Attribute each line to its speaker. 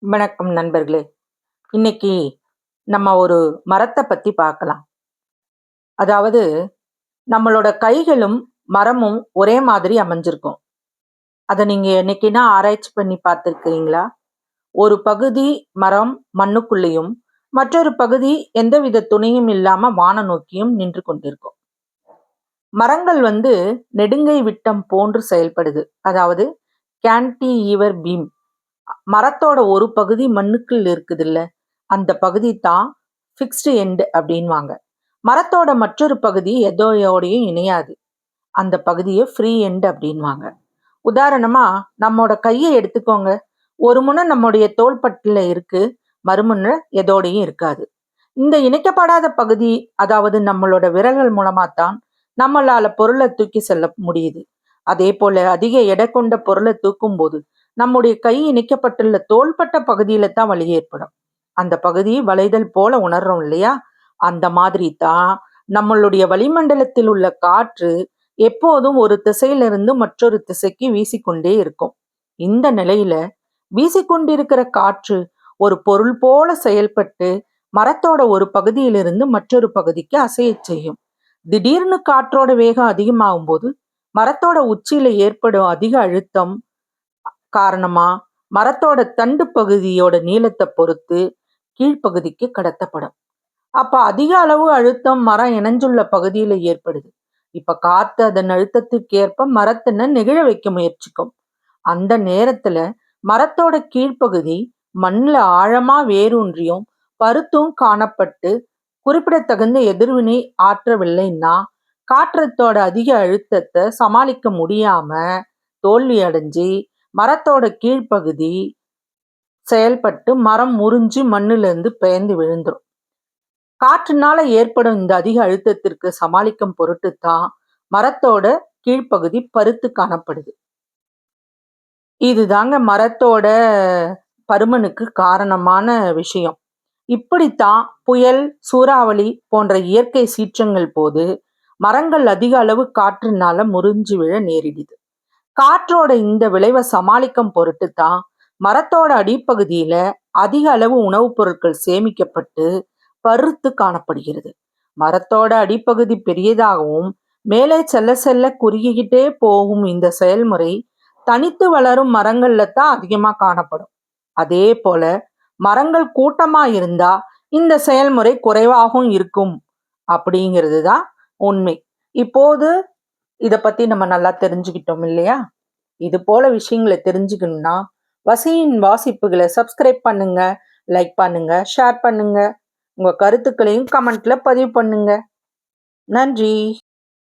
Speaker 1: வணக்கம் நண்பர்களே. இன்னைக்கு நம்ம ஒரு மரத்தை பத்தி பார்க்கலாம். அதாவது நம்மளோட கைகளும் மரமும் ஒரே மாதிரி அமைஞ்சிருக்கும். அதை நீங்க என்னைக்குன்னா ஆராய்ச்சி பண்ணி பார்த்துருக்கீங்களா? ஒரு பகுதி மரம் மண்ணுக்குள்ளேயும் மற்றொரு பகுதி எந்தவித துணையும் இல்லாம வான நோக்கியும் நின்று கொண்டிருக்கும். மரங்கள் நெடுங்கை விட்டம் போன்று செயல்படுது. அதாவது கேன்டிலீவர் பீம். மரத்தோட ஒரு பகுதி மண்ணுக்குள் இருக்குதுல்ல, அந்த பகுதி தான் ஃபிக்ஸ்டு எண்ட் அப்படின்வாங்க. மரத்தோட மற்றொரு பகுதி எதோடையும் இணையாது. அந்த பகுதியை ஃப்ரீ எண்ட் அப்படின்வாங்க. உதாரணமா நம்மோட கையை எடுத்துக்கோங்க. ஒரு முனை நம்முடைய தோள்பட்டில இருக்கு, மறுமுனை எதோடையும் இருக்காது. இந்த இணைக்கப்படாத பகுதி, அதாவது நம்மளோட விரல்கள் மூலமா தான் நம்மளால பொருளை தூக்கி செல்ல முடியுது. அதே போல அதிக எடை கொண்ட பொருளை தூக்கும் போது நம்முடைய கை இணைக்கப்பட்டுள்ள தோள்பட்ட பகுதியில தான் வலி ஏற்படும். அந்த பகுதி வளைதல் போல உணர்றோம் இல்லையா? அந்த மாதிரி தான் நம்மளுடைய வளிமண்டலத்தில் உள்ள காற்று எப்போதும் ஒரு திசையிலிருந்து மற்றொரு திசைக்கு வீசிக்கொண்டே இருக்கும். இந்த நிலையில வீசிக்கொண்டிருக்கிற காற்று ஒரு பொருள் போல செயல்பட்டு மரத்தோட ஒரு பகுதியிலிருந்து மற்றொரு பகுதிக்கு அசைய செய்யும். திடீர்னு காற்றோட வேகம் அதிகமாகும் போது மரத்தோட உச்சியில ஏற்படும் அதிக அழுத்தம் காரணமா மரத்தோட தண்டு பகுதியோட நீளத்தை பொறுத்து கீழ்ப்பகுதிக்கு கடத்தப்படும். அப்ப அதிக அளவு அழுத்தம் மரம் இணைஞ்சுள்ள பகுதியில ஏற்படுது. இப்ப காத்து அதன் அழுத்தத்துக்கு ஏற்ப மரத்தினை நெகிழ வைக்க முயற்சிக்கும். அந்த நேரத்துல மரத்தோட கீழ்ப்பகுதி மண்ணுல ஆழமா வேரூன்றியும் பருத்தும் காணப்பட்டு குறிப்பிடத்தகுந்த எதிர்வினை ஆற்றவில்லைன்னா காற்றத்தோட அதிக அழுத்தத்தை சமாளிக்க முடியாம தோல்வி அடைஞ்சி மரத்தோட கீழ்ப்பகுதி செயல்பட்டு மரம் முறிஞ்சு மண்ணிலிருந்து பெயர்ந்து விழுந்துரும். காற்றுனால ஏற்படும் இந்த அதிக அழுத்தத்திற்கு சமாளிக்கும் பொருட்டுத்தான் மரத்தோட கீழ்ப்பகுதி பருத்து காணப்படுது. இதுதாங்க மரத்தோட பருமனுக்கு காரணமான விஷயம். இப்படித்தான் புயல், சூறாவளி போன்ற இயற்கை சீற்றங்கள் போது மரங்கள் அதிக அளவு காற்றுனால முறிஞ்சு விழ நேரிடுது. காற்றோட இந்த விளைவை சமாளிக்கும் பொருட்டு தான் மரத்தோட அடிப்பகுதியில அதிக அளவு உணவுப் பொருட்கள் சேமிக்கப்பட்டு பருத்து காணப்படுகிறது. மரத்தோட அடிப்பகுதி பெரியதாகவும் மேலே செல்ல செல்ல குறுகிக்கிட்டே போகும் இந்த செயல்முறை தனித்து வளரும் மரங்கள்ல தான் அதிகமா காணப்படும். அதே போல மரங்கள் கூட்டமா இருந்தா இந்த செயல்முறை குறைவாகவும் இருக்கும் அப்படிங்கிறது தான் உண்மை. இப்போது இத பத்தி நம்ம நல்லா தெரிஞ்சுக்கிட்டோம் இல்லையா? இது போல விஷயங்களை தெரிஞ்சுக்கணும்னா வசியின் வாசிப்புகளை சப்ஸ்கிரைப் பண்ணுங்க, லைக் பண்ணுங்க, ஷேர் பண்ணுங்க. உங்க கருத்துக்களையும் கமெண்ட்ல பதிவு பண்ணுங்க. நன்றி.